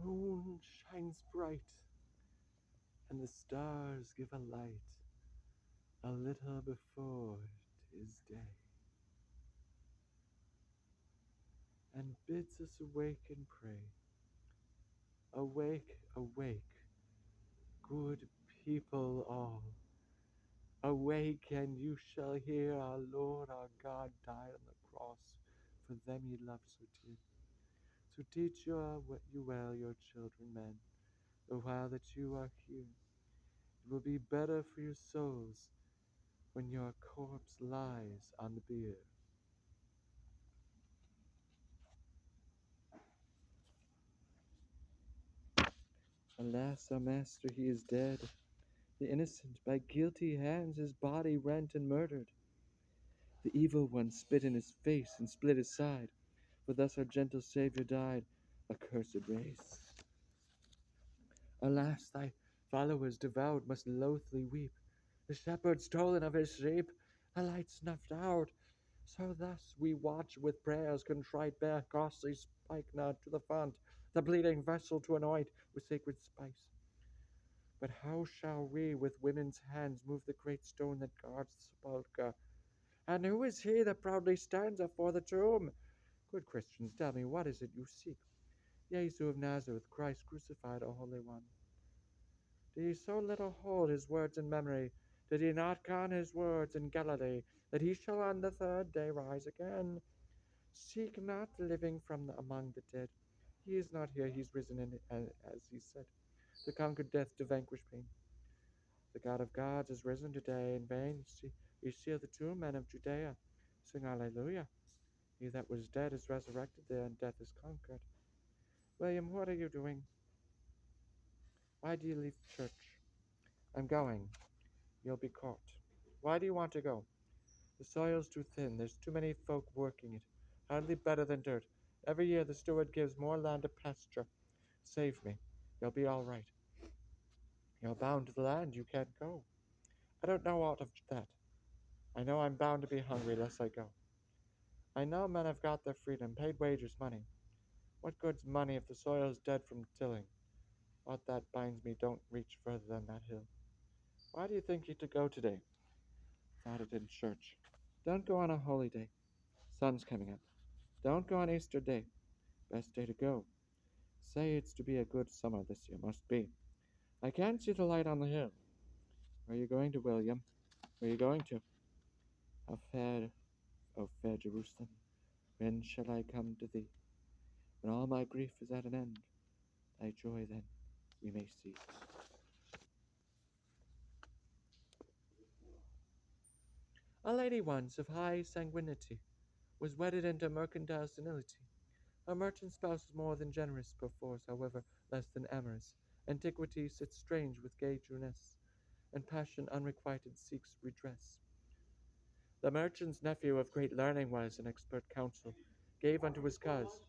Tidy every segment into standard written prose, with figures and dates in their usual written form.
moon shines bright, and the stars give a light a little before 'tis day, and bids us awake and pray. Awake, awake, good people all. Awake, and you shall hear our Lord our God died on the cross for them ye loved so dear. So teach you well your children, men, the while that you are here. It will be better for your souls when your corpse lies on the bier. Alas, our master, he is dead. The innocent, by guilty hands, his body rent and murdered. The evil one spit in his face and split his side, for thus our gentle Saviour died, accursed race. Alas, thy followers devout must loathly weep, the shepherd stolen of his sheep, the light snuffed out. So thus we watch with prayers contrite, bear costly spikenard to the font, the bleeding vessel to anoint with sacred spice. But how shall we with women's hands move the great stone that guards the sepulchre? And who is he that proudly stands afore the tomb? Good Christians, tell me, what is it you seek? Jesus of Nazareth, Christ crucified, O Holy One. Do ye so little hold his words in memory? Did he not con his words in Galilee, that he shall on the third day rise again? Seek not the living from among the dead. He is not here, he's risen, as he said, to conquer death, to vanquish pain. The God of gods is risen today. In vain ye seal the tomb, men of Judea. Sing Alleluia. He that was dead is resurrected there, and death is conquered. William, what are you doing? Why do you leave church? I'm going. You'll be caught. Why do you want to go? The soil's too thin. There's too many folk working it. Hardly better than dirt. Every year the steward gives more land to pasture. Save me. You'll be all right. You're bound to the land. You can't go. I don't know aught of that. I know I'm bound to be hungry lest I go. I know men have got their freedom, paid wages, money. What good's money if the soil's dead from tilling? What that binds me don't reach further than that hill. Why do you think you're to go today? Thought it in church. Don't go on a holy day. Sun's coming up. Don't go on Easter day. Best day to go. Say it's to be a good summer this year, must be. I can't see the light on the hill. Where are you going to, William? Where are you going to? How fair, O fair Jerusalem, when shall I come to thee? When all my grief is at an end, thy joy then we may see. A lady once of high sanguinity was wedded into mercantile senility. A merchant spouse is more than generous, perforce, however, less than amorous. Antiquity sits strange with gay Juness, and passion unrequited seeks redress. The merchant's nephew of great learning was, and expert counsel gave unto his cause,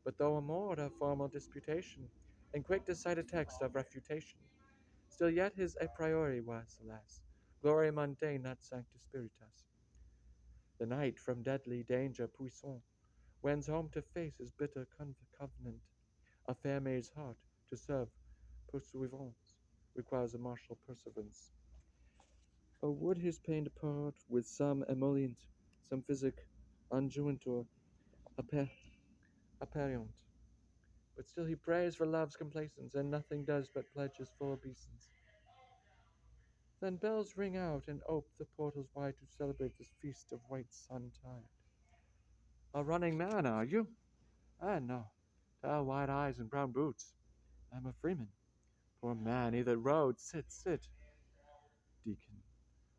but though amored of formal disputation, and quick to cite a text of refutation, still yet his a priori was, alas, gloria mundane, not sancta spiritus. The knight from deadly danger puissant wends home to face his bitter covenant. A fair maid's heart to serve pursuivants requires a martial perseverance. Oh, would his pain depart with some emollient, some physic unguentor aperiant. But still he prays for love's complacence, and nothing does but pledge his full obeisance. Then bells ring out, and ope the portals wide to celebrate this feast of white sun tide. A running man, are you? Ah, no. Tall white eyes and brown boots. I'm a freeman. Poor man, he that rode. Sit, sit. Deacon.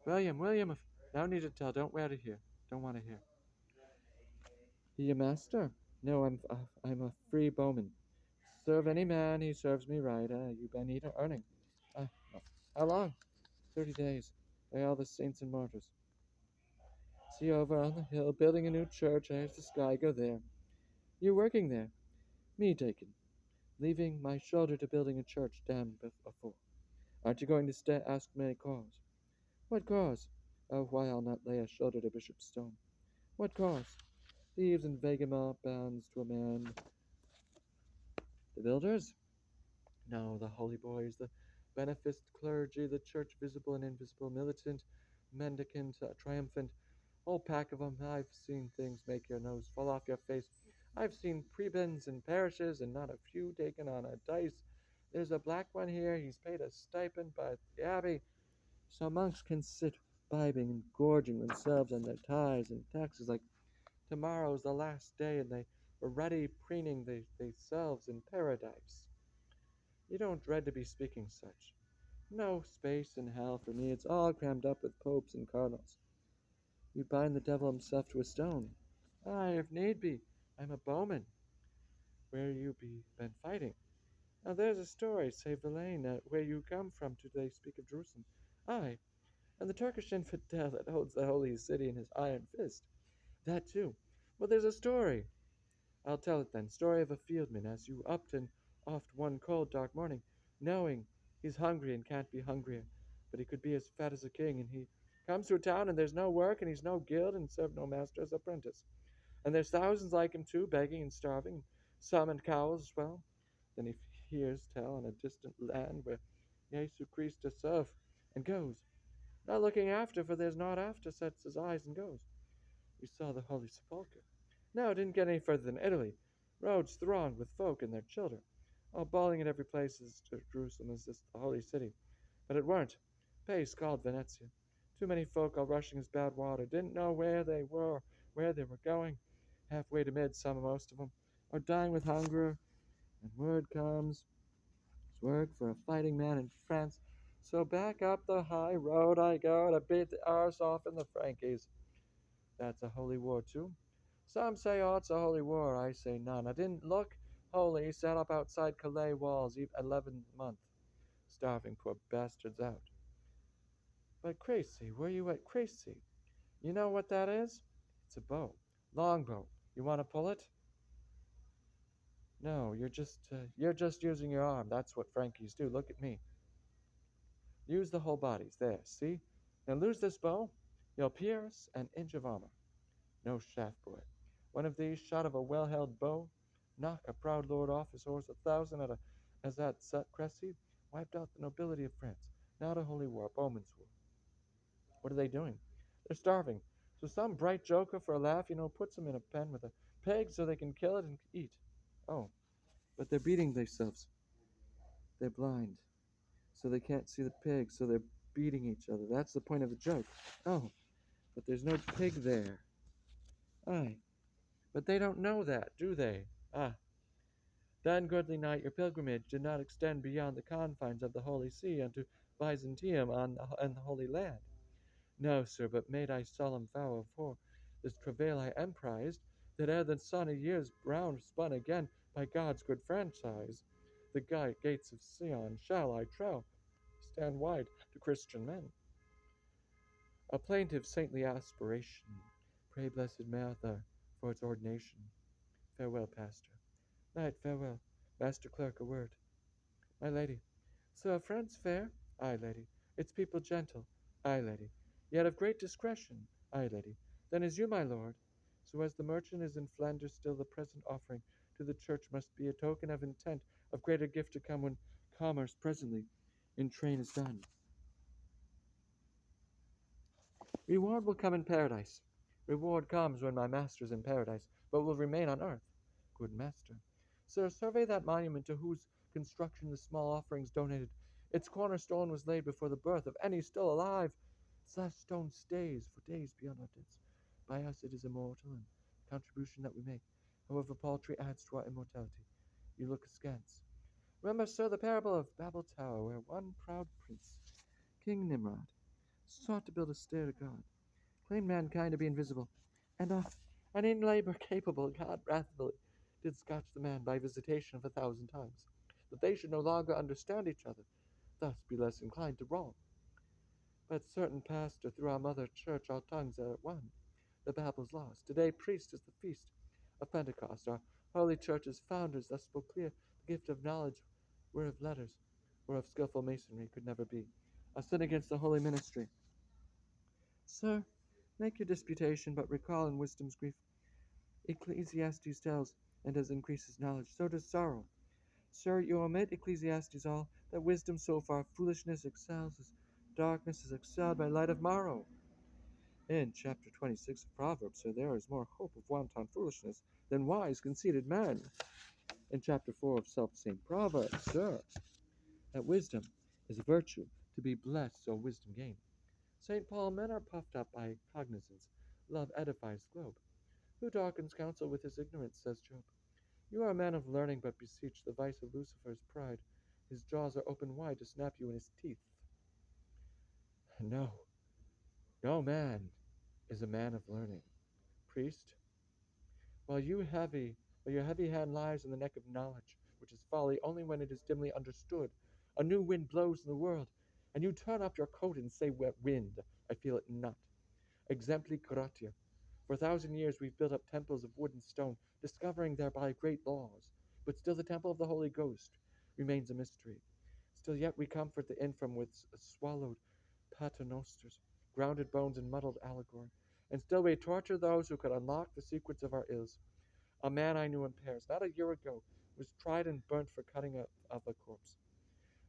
William, no need to tell. Don't wear to hear. Don't want to hear. He a master? No, I'm a free bowman. Serve any man, he serves me right. You been earning. No. How long? 30 days. By all the saints and martyrs. See over on the hill, building a new church. There's the sky. Go there. You working there? Me, Deacon. Leaving my shoulder to building a church damned before. Aren't you going to ask me a cause? What cause? Oh, why I'll not lay a shoulder to Bishop Stone. What cause? Thieves and vagabond bands to a man. The builders? No, the holy boys, the beneficed clergy, the church visible and invisible, militant, mendicant, triumphant, whole pack of 'em. I've seen things make your nose fall off your face. I've seen prebends in parishes and not a few taken on a dice. There's a black one here, he's paid a stipend by the abbey, so monks can sit bibbing and gorging themselves on their tithes and taxes like tomorrow's the last day and they were ready preening themselves in paradise. You don't dread to be speaking such. No space in hell for me, it's all crammed up with popes and cardinals. You bind the devil himself to a stone. Aye, if need be, I'm a bowman. Where you be been fighting? Now there's a story, save the lane, where you come from do they speak of Jerusalem? Aye, and the Turkish infidel that holds the holy city in his iron fist. That too. But there's a story. I'll tell it then. Story of a fieldman as you upped and oft one cold dark morning, knowing he's hungry and can't be hungrier, but he could be as fat as a king, and he comes to a town and there's no work and he's no guild and served no master as apprentice. And there's thousands like him too, begging and starving, some in cowls as well. Then he hears tell on a distant land where Jesu Christ does serve, and goes, not looking after, for there's naught after, sets his eyes and goes. We saw the Holy Sepulchre. No, didn't get any further than Italy. Roads thronged with folk and their children, all bawling at every place as Jerusalem is this the holy city. But it weren't. Place called Venezia. Too many folk all rushing as bad water, didn't know where they were, where they were going. Halfway to midsummer, most of 'em, are dying with hunger, and word comes, it's work for a fighting man in France. So back up the high road I go to beat the arse off in the Frankies. That's a holy war too. Some say, oh, it's a holy war. I say none. I didn't look holy. Sat up outside Calais walls 11th month, starving poor bastards out. But Crecy, where you at Crecy? You know what that is? It's a bow, long bow. You want to pull it? No, you're just using your arm. That's what Frankies do. Look at me. Use the whole bodies. There, see? Now lose this bow. You'll pierce an inch of armor. No shaft, boy. One of these shot of a well-held bow, knock a proud lord off his horse 1,000 at a as that Cressy wiped out the nobility of France. Not a holy war, bowman's war. What are they doing? They're starving. So some bright joker for a laugh, puts them in a pen with a pig so they can kill it and eat. Oh, but they're beating themselves. They're blind, so they can't see the pig, so they're beating each other. That's the point of the joke. Oh, but there's no pig there. Aye, but they don't know that, do they? Ah, then, goodly knight, your pilgrimage did not extend beyond the confines of the Holy See unto Byzantium and the Holy Land. No, sir, but made I solemn vow for this travail I emprised, that ere the sun a year's round spun again by God's good franchise, the gates of Sion shall, I trow, stand wide to Christian men. A plaintive saintly aspiration, pray blessed Martha for its ordination. Farewell, pastor. Knight, farewell. Master clerk, a word. My lady. So France fair? Ay, lady. Its people gentle? Ay, lady. Yet of great discretion? Ay, lady. Then is you, my lord. So as the merchant is in Flanders still, the present offering to the church must be a token of intent, of greater gift to come when commerce presently in train is done. Reward will come in paradise. Reward comes when my master is in paradise, but will remain on earth. Good master. Sir, survey that monument to whose construction the small offerings donated. Its cornerstone was laid before the birth of any still alive. Such stone stays for days beyond our debts. By us it is immortal, and the contribution that we make, however paltry, adds to our immortality. You look askance. Remember, sir, the parable of Babel Tower, where one proud prince, King Nimrod, sought to build a stair to God, claimed mankind to be invisible, and in labor capable, God wrathfully did scotch the man by visitation of 1,000 times, that they should no longer understand each other, thus be less inclined to wrong. But certain pastor through our mother church, our tongues are at one. The Babel's lost. Today priest is the feast of Pentecost. Our holy church's founders thus spoke clear, the gift of knowledge, whereof letters, whereof skilful masonry could never be. A sin against the holy ministry. Sir, make your disputation, but recall in wisdom's grief. Ecclesiastes tells, and as increases knowledge, so does sorrow. Sir, you omit, Ecclesiastes all, that wisdom so far foolishness excels, as darkness is excelled by light of morrow. In chapter 26 of Proverbs, sir, there is more hope of wanton foolishness than wise conceited men. In chapter 4 of self-same Proverbs, sir, that wisdom is a virtue to be blessed, so wisdom gain. St. Paul, men are puffed up by cognizance, love edifies the globe. Who darkens counsel with his ignorance, says Job. You are a man of learning, but beseech the vice of Lucifer's pride. His jaws are open wide to snap you in his teeth. No, no man is a man of learning. Priest, while you heavy, while your heavy hand lies on the neck of knowledge, which is folly only when it is dimly understood, a new wind blows in the world, and you turn up your coat and say, wind, I feel it not. Exempli gratia. For 1,000 years we've built up temples of wood and stone, discovering thereby great laws. But still the temple of the Holy Ghost remains a mystery. Still yet we comfort the infirm with swallowed paternosters, grounded bones and muddled allegory. And still we torture those who could unlock the secrets of our ills. A man I knew in Paris, not a year ago, was tried and burnt for cutting up of a corpse.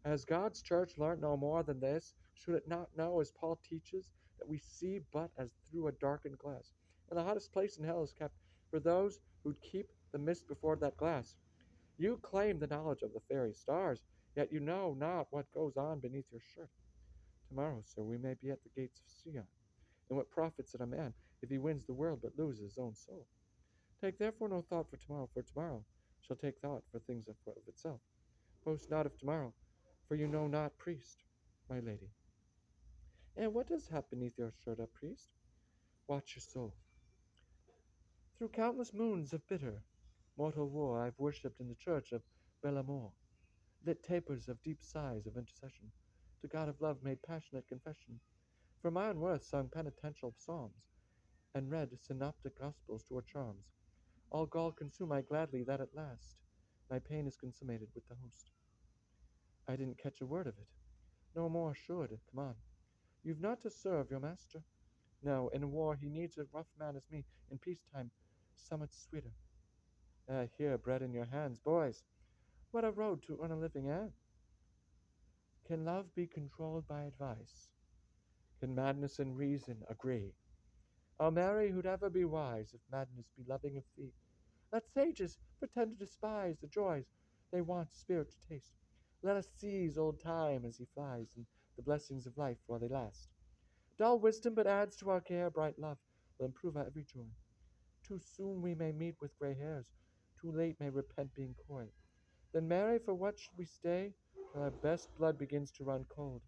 Has God's church learnt no more than this? Should it not know, as Paul teaches, that we see but as through a darkened glass? And the hottest place in hell is kept for those who'd keep the mist before that glass. You claim the knowledge of the fairy stars, yet you know not what goes on beneath your shirt. Tomorrow, sir, we may be at the gates of Sion. And what profits it a man if he wins the world but loses his own soul? Take therefore no thought for tomorrow shall take thought for things of itself. Boast not of tomorrow, for you know not, priest, my lady. And what does happen beneath your shirt, up, priest? Watch your soul. Through countless moons of bitter, mortal war, I've worshipped in the church of Bellamore, lit tapers of deep sighs of intercession, to God of love made passionate confession, for my own worth sung penitential psalms, and read synoptic gospels to her charms. All gall consume I gladly that at last my pain is consummated with the host. I didn't catch a word of it. No more should. Come on. You've not to serve your master. No, in war he needs a rough man as me. In peacetime, summit sweeter. Here, bread in your hands, boys. What a road to earn a living, eh? Can love be controlled by advice? Can madness and reason agree? Oh, Mary, who'd ever be wise if madness be loving of thee? Let sages pretend to despise the joys they want spirit to taste. Let us seize old time as he flies, and the blessings of life while they last. Dull wisdom but adds to our care, bright love will improve our every joy. Too soon we may meet with gray hairs, too late may repent being coy. Then, Mary, for what should we stay till our best blood begins to run cold?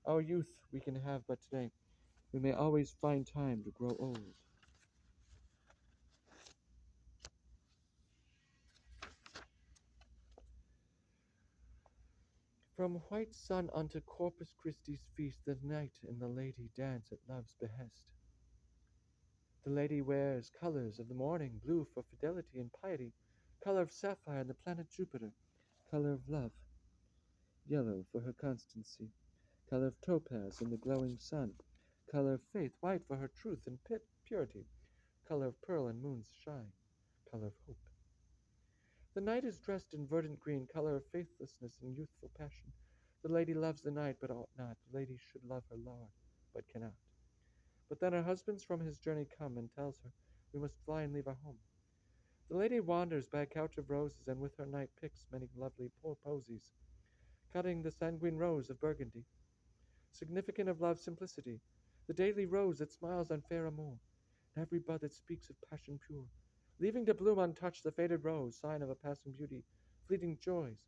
Our youth we can have but today. We may always find time to grow old. From white sun unto Corpus Christi's feast, the knight and the lady dance at love's behest. The lady wears colors of the morning, blue for fidelity and piety, color of sapphire and the planet Jupiter, color of love, yellow for her constancy, color of topaz in the glowing sun, color of faith, white for her truth and purity, color of pearl and moon's shine, color of hope. The knight is dressed in verdant green, color of faithlessness and youthful passion. The lady loves the knight, but ought not. The lady should love her lord, but cannot. But then her husband's from his journey come, and tells her we must fly and leave our home. The lady wanders by a couch of roses, and with her knight picks many lovely posies, cutting the sanguine rose of Burgundy, significant of love's simplicity, the daily rose that smiles on fair amour, and every bud that speaks of passion pure, leaving to bloom untouched the faded rose, sign of a passing beauty, fleeting joys,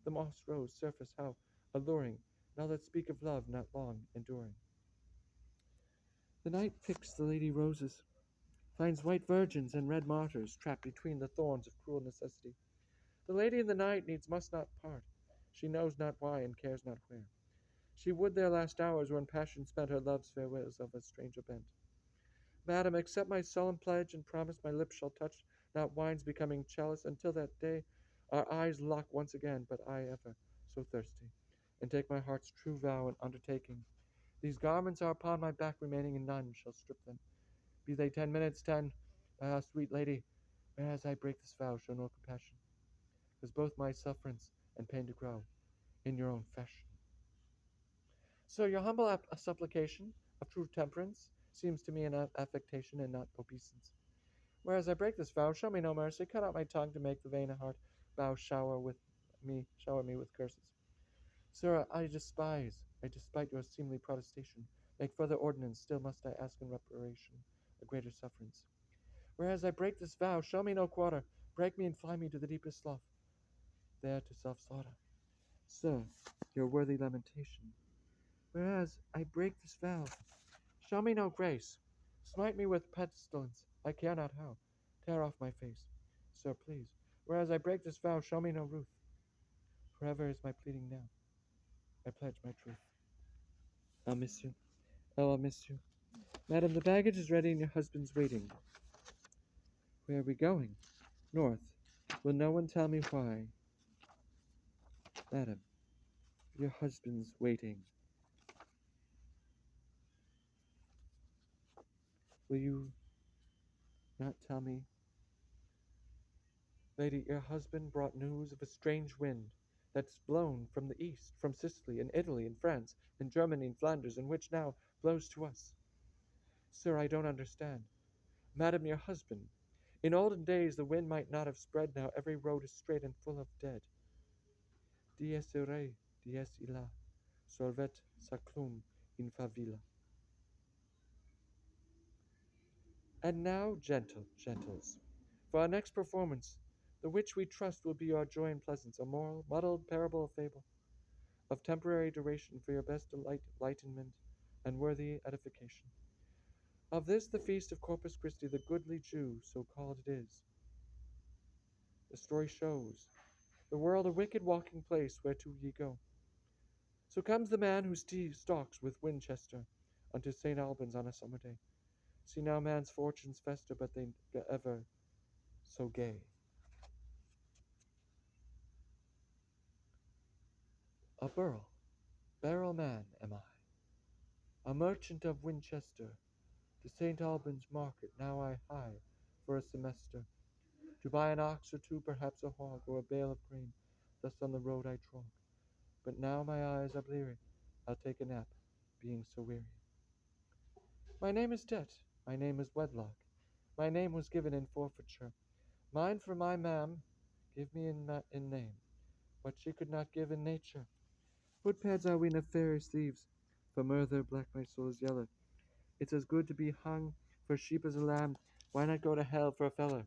the moss rose surface how alluring, and all that speak of love not long enduring. The knight picks the lady roses, finds white virgins and red martyrs trapped between the thorns of cruel necessity. The lady and the knight needs must not part. She knows not why and cares not where. She would their last hours when passion spent her love's farewells of a stranger bent. Madam, accept my solemn pledge and promise my lips shall touch not wine's becoming chalice until that day our eyes lock once again, but I ever so thirsty, and take my heart's true vow and undertaking. These garments are upon my back remaining, and none shall strip them. Be they 10 minutes, 10. Ah, sweet lady, whereas I break this vow, show no compassion, because both my sufferance and pain to grow in your own fashion. So your humble supplication of true temperance seems to me an affectation and not obeisance. Whereas I break this vow, show me no mercy, cut out my tongue to make the vain heart bow shower me with curses. Sir, I despite your seemly protestation, make further ordinance, still must I ask in reparation a greater sufferance. Whereas I break this vow, show me no quarter, break me and fly me to the deepest slough, there to self-slaughter. Sir, your worthy lamentation. Whereas I break this vow, show me no grace, smite me with pestilence, I care not how, tear off my face. Sir, please. Whereas I break this vow, show me no ruth, forever is my pleading now, I pledge my truth. I'll miss you. Oh, I'll miss you. Madam, the baggage is ready and your husband's waiting. Where are we going? North. Will no one tell me why? Madam, your husband's waiting. Will you not tell me? Lady, your husband brought news of a strange wind that's blown from the east, from Sicily and Italy and France and Germany and Flanders, and which now blows to us. Sir, I don't understand. Madam, your husband. In olden days the wind might not have spread, now every road is straight and full of dead. Dies irae, dies illa, solvet sacrum in favilla. And now, gentles, for our next performance, the which we trust will be your joy and pleasance, a moral, muddled parable of fable, of temporary duration for your best enlightenment and worthy edification. Of this the feast of Corpus Christi, the goodly Jew, so called it is. The story shows the world a wicked walking place whereto ye go. So comes the man who stalks with Winchester unto St. Albans on a summer day. See now man's fortunes fester, but they ever so gay. A barrel man am I, a merchant of Winchester. To St. Albans market now I hie for a semester, to buy an ox or two, perhaps a hog, or a bale of grain. Thus on the road I trod. But now my eyes are bleary, I'll take a nap, being so weary. My name is Debt, my name is Wedlock, my name was given in forfeiture. Mine for my mam, give me in name, what she could not give in nature. Footpads are we nefarious thieves, for murder black my soul is yellow. It's as good to be hung for sheep as a lamb, why not go to hell for a feller?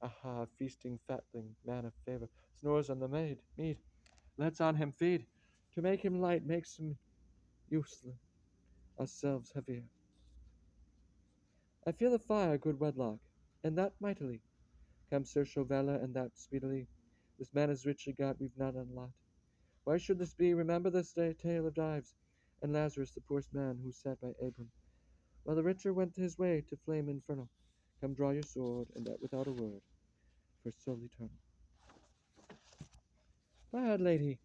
Aha, feasting fatling, man of favor, snores on the meat, let's on him feed. To make him light makes him useless, ourselves heavier. I feel a fire, good Wedlock, and that mightily. Come, sir, show valor, and that speedily. This man is richly got, we've not a lot. Why should this be? Remember this tale of Dives, and Lazarus, the poorest man, who sat by Abram, while the richer went his way to flame infernal. Come, draw your sword, and that without a word, for soul eternal. Bad lady,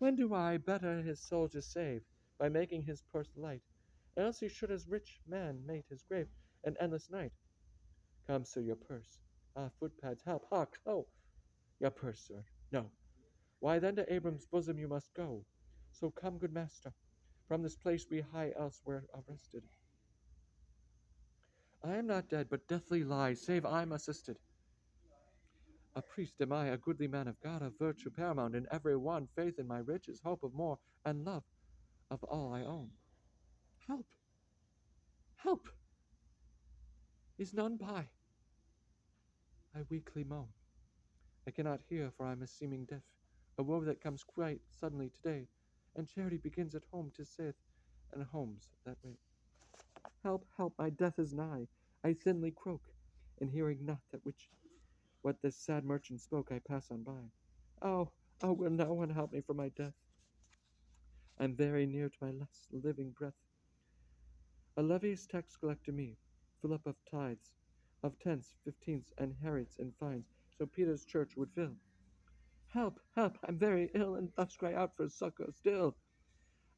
when do I better his soul to save, by making his purse light? Else he should as rich man mate his grave, an endless night. Come, sir, your purse. Ah, footpads, help, hark, ho! Your purse, sir. No. Why then to Abram's bosom you must go. So come, good master. From this place we high elsewhere arrested. I am not dead, but deathly lie, save I'm assisted. A priest am I, a goodly man of God, of virtue paramount in every one, faith in my riches, hope of more, and love of all I own. Help! Help! Is none by? I weakly moan. I cannot hear, for I'm a seeming deaf, a woe that comes quite suddenly today, and charity begins at home, 'tis saith, and homes that way. Help, help, my death is nigh. I thinly croak, and hearing not that which what this sad merchant spoke, I pass on by. Oh, oh, will no one help me from my death? I'm very near to my last living breath. A levy's tax collect to me, fill up of tithes, of tenths, fifteenths, and herites, and fines, so Peter's church would fill. Help, help, I'm very ill, and thus cry out for succor still.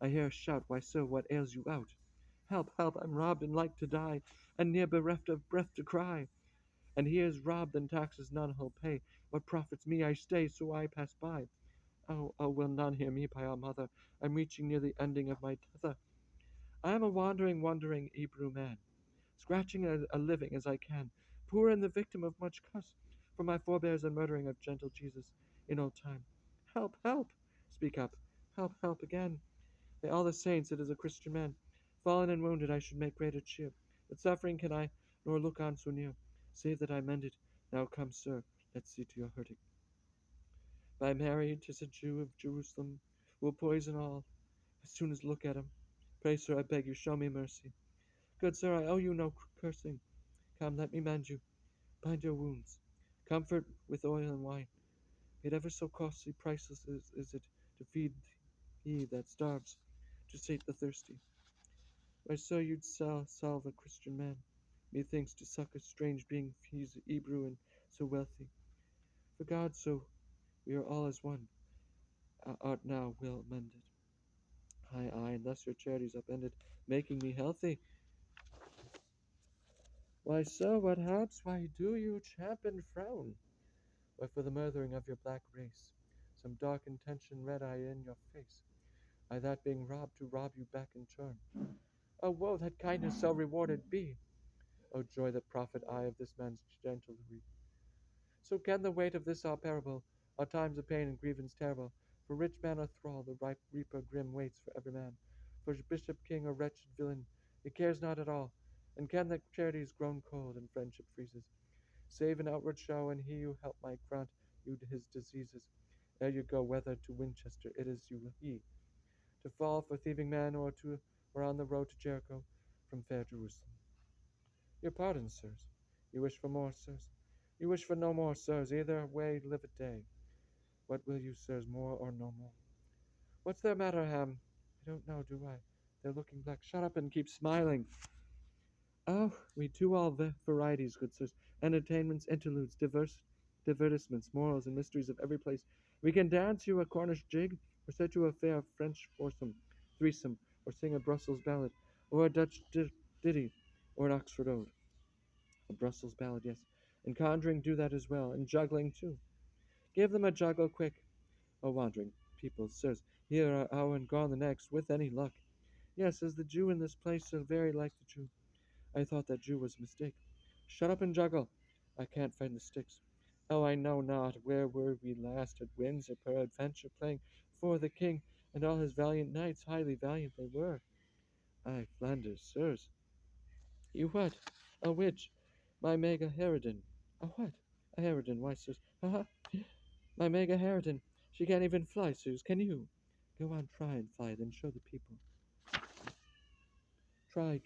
I hear a shout, why, sir, what ails you out? Help, help, I'm robbed and like to die, and near bereft of breath to cry. And he is robbed, and taxes none he'll pay. What profits me I stay, so I pass by. Oh, oh, will none hear me by our mother? I'm reaching near the ending of my tether. I am a wandering Hebrew man, scratching a living as I can, poor and the victim of much cuss, for my forebears and murdering of gentle Jesus in old time. Help, help! Speak up. Help, help again. May all the saints, it is a Christian man. Fallen and wounded, I should make greater cheer. But suffering can I, nor look on so near. Save that I mend it. Now come, sir, let's see to your hurting. By Mary, 'tis a Jew of Jerusalem, will poison all, as soon as look at him. Pray, sir, I beg you, show me mercy. Good sir, I owe you no cursing. Come, let me mend you. Bind your wounds. Comfort with oil and wine. Yet ever so costly, priceless is it to feed he that starves, to sate the thirsty. Why, sir, you'd salve a Christian man. Methinks to suck a strange being, he's Hebrew and so wealthy. For God, so we are all as one. Art now will mend it. Aye, aye, and thus your charity's upended, making me healthy. Why, sir, what haps? Why do you champ and frown? Why, for the murthering of your black race, some dark intention read I in your face. I that being robbed to rob you back in turn. Oh, woe that kindness so rewarded be! O joy that profit I of this man's gentlery! So can the weight of this our parable, our times of pain and grievance terrible, for rich man or thrall, the ripe reaper grim waits for every man, for bishop, king, or wretched villain, he cares not at all, and can that charity's grown cold and friendship freezes, save an outward show, and he you help might grant you his diseases. Ere you go, whether to Winchester, it is you he, to fall for thieving man, or on the road to Jericho, from fair Jerusalem. Your pardon, sirs. You wish for more, sirs? You wish for no more, sirs. Either way live a day. What will you, sirs, more or no more? What's their matter, Ham? I don't know, do I? They're looking black. Shut up and keep smiling. Oh, we do all the varieties, good sirs. Entertainments, interludes, divertissements, morals, and mysteries of every place. We can dance you a Cornish jig, or set you a fair French foursome, threesome, or sing a Brussels ballad, or a Dutch ditty, or an Oxford ode. A Brussels ballad, yes. And conjuring do that as well, and juggling too. Give them a juggle quick. O wandering people, sirs, here are hour and gone the next, with any luck. Yes, is the Jew in this place so very like the Jew? I thought that Jew was a mistake. Shut up and juggle. I can't find the sticks. Oh, I know not. Where were we last? At Windsor, peradventure, playing for the king, and all his valiant knights, highly valiant they were. Aye, Flanders, sirs. You what? A witch. My Mega Harridan. A what? A Harridan, why, sirs? Ha ha! My Mega Harridan. She can't even fly, sirs. Can you? Go on, try and fly, then show the people. Try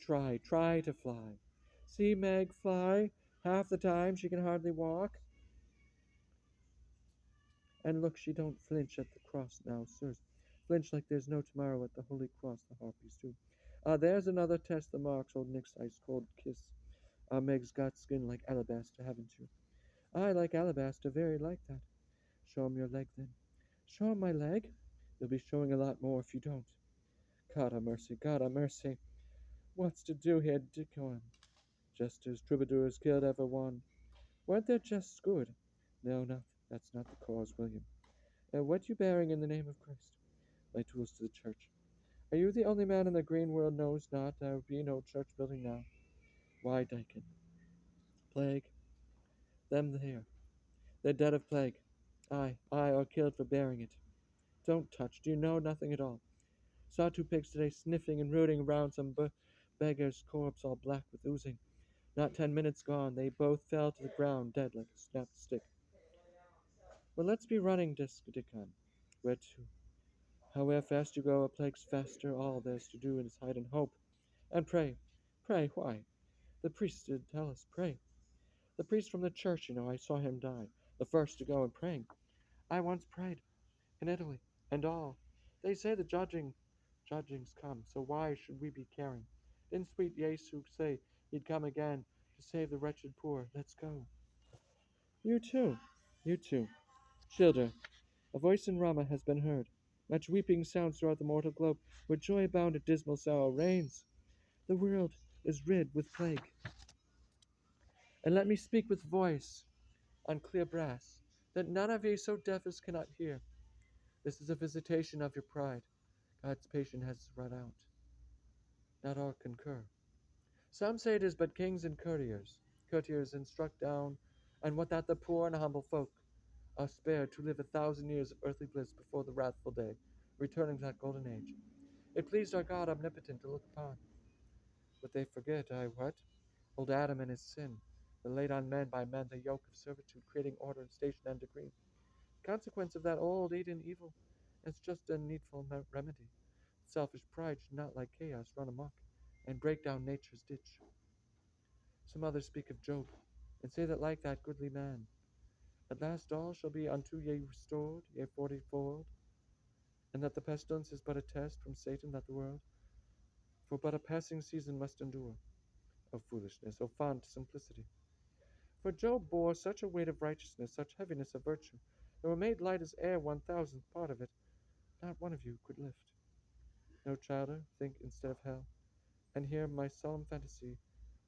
to fly. See Meg fly. Half the time she can hardly walk. And look, she don't flinch at the cross now, sirs. Flinch like there's no tomorrow at the holy cross, the harpies do. There's another test the marks old Nick's ice cold kiss. Meg's got skin like alabaster, haven't you? I like alabaster, very like that. Show 'em your leg, then. Show 'em my leg? You'll be showing a lot more if you don't. God a mercy, God a mercy. What's to do here, Dickon? Jesters, troubadours, killed ever one. Weren't their jests good? No, not that's not the cause, William. What you bearing in the name of Christ? My tools to the church. Are you the only man in the green world knows not there be no church building now? Why, Dickon? Plague? Them here. They're dead of plague. Aye, or killed for bearing it. Don't touch. Do you know nothing at all? Saw two pigs today sniffing and rooting around some beggar's corpse all black with oozing. Not 10 minutes gone, they both fell to the ground dead like a snapped stick. Well, let's be running, Dickon. Where to? However fast you go, a plague's faster. All there's to do is hide and hope. And pray. Pray, why? The priest did tell us, pray. The priest from the church, you know, I saw him die. The first to go and praying. I once prayed. In Italy. And all. They say the judging's come, so why should we be caring? Didn't sweet Yesu say he'd come again to save the wretched poor? Let's go. You too. You too. Children, a voice in Rama has been heard. Much weeping sounds throughout the mortal globe, where joy bound and dismal sorrow reigns. The world is rid with plague. And let me speak with voice on clear brass, that none of ye so deaf as cannot hear. This is a visitation of your pride. God's patience has run out. Not all concur. Some say it is but kings and courtiers instruct down, and what that the poor and humble folk are spared to live 1,000 years of earthly bliss before the wrathful day, returning to that golden age. It pleased our God omnipotent to look upon. But they forget, what? Old Adam and his sin, that laid on men by men the yoke of servitude, creating order and station and degree. The consequence of that old Eden evil is just a needful remedy. Selfish pride should not, like chaos, run amok and break down nature's ditch. Some others speak of Job, and say that like that goodly man, at last all shall be unto ye restored, yea 40-fold, and that the pestilence is but a test from Satan that the world, for but a passing season must endure. O foolishness, O fond simplicity! For Job bore such a weight of righteousness, such heaviness of virtue, and were made light as air 1,000th part of it, not one of you could lift. No, childer, think instead of hell, and hear my solemn fantasy,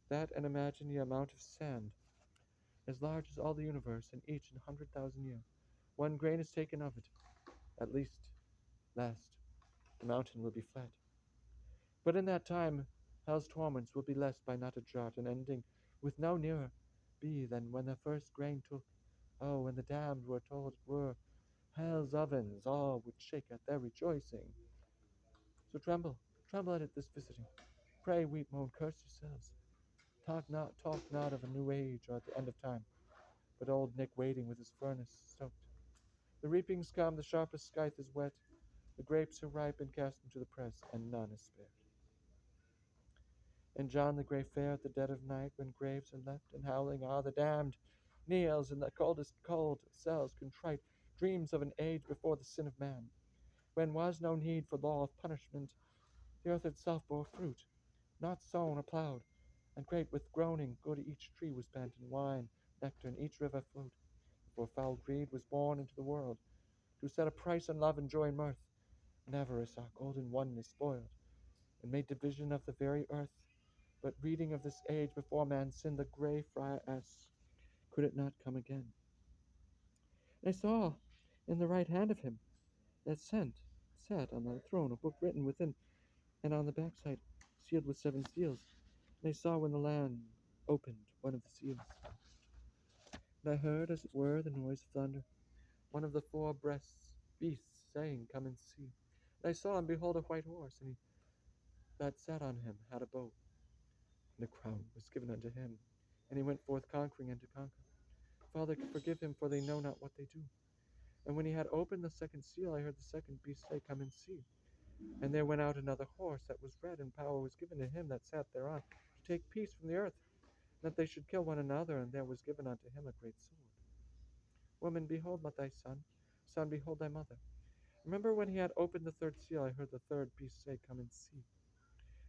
that and imagine ye amount of sand, as large as all the universe, and each in 100,000 year. One grain is taken of it, at least, last, the mountain will be flat. But in that time, hell's torments will be less by not a jot, and ending with no nearer be than when the first grain took. Oh, when the damned were told it were hell's ovens, all would shake at their rejoicing. So tremble at it this visiting. Pray, weep, moan, curse yourselves. Talk not of a new age or at the end of time, but old Nick waiting with his furnace stoked. The reapings come, the sharpest scythe is wet, the grapes are ripe and cast into the press, and none is spared. And John the Grey Fair at the dead of night, when graves are left and howling are the damned, kneels in the coldest cold cells contrite, dreams of an age before the sin of man, when was no need for law of punishment, the earth itself bore fruit, not sown or plowed, and great with groaning good each tree was bent, and wine, nectar, and each river flowed, before foul greed was born into the world, to set a price on love and joy and mirth, and avarice our golden oneness spoiled, and made division of the very earth. But reading of this age before man sinned, the grey friar asks, could it not come again? And I saw in the right hand of him that sat on the throne a book written within, and on the backside sealed with 7 seals. And I saw when the Lamb opened one of the seals. And I heard, as it were, the noise of thunder, one of the 4 beasts saying, come and see. And I saw, and behold, a white horse, and he that sat on him had a bow, and a crown was given unto him, and he went forth conquering and to conquer. Father, forgive him, for they know not what they do. And when he had opened the 2nd seal, I heard the 2nd beast say, come and see. And there went out another horse that was red, and power was given to him that sat thereon to take peace from the earth, that they should kill one another, and there was given unto him a great sword. Woman, behold not thy son. Son, behold thy mother. Remember when he had opened the 3rd seal, I heard the 3rd beast say, come and see.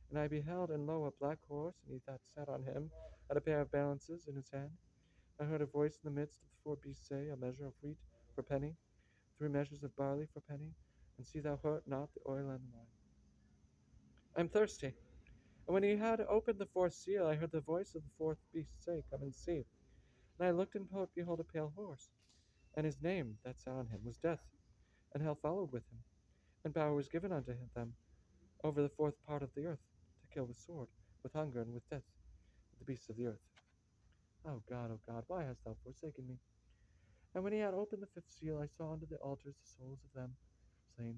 And I beheld, and lo, a black horse, and he that sat on him had a pair of balances in his hand. I heard a voice in the midst of the 4 beasts say, a measure of wheat for a penny, 3 measures of barley for a penny, and see thou hurt not the oil and the wine. I am thirsty. And when he had opened the 4th seal, I heard the voice of the 4th beast say, come and see. And I looked, and behold, a pale horse, and his name that sat on him was Death, and hell followed with him, and power was given unto them over the 4th part of the earth, to kill with sword, with hunger, and with death, the beasts of the earth. O God, why hast thou forsaken me? And when he had opened the 5th seal, I saw under the altars the souls of them slain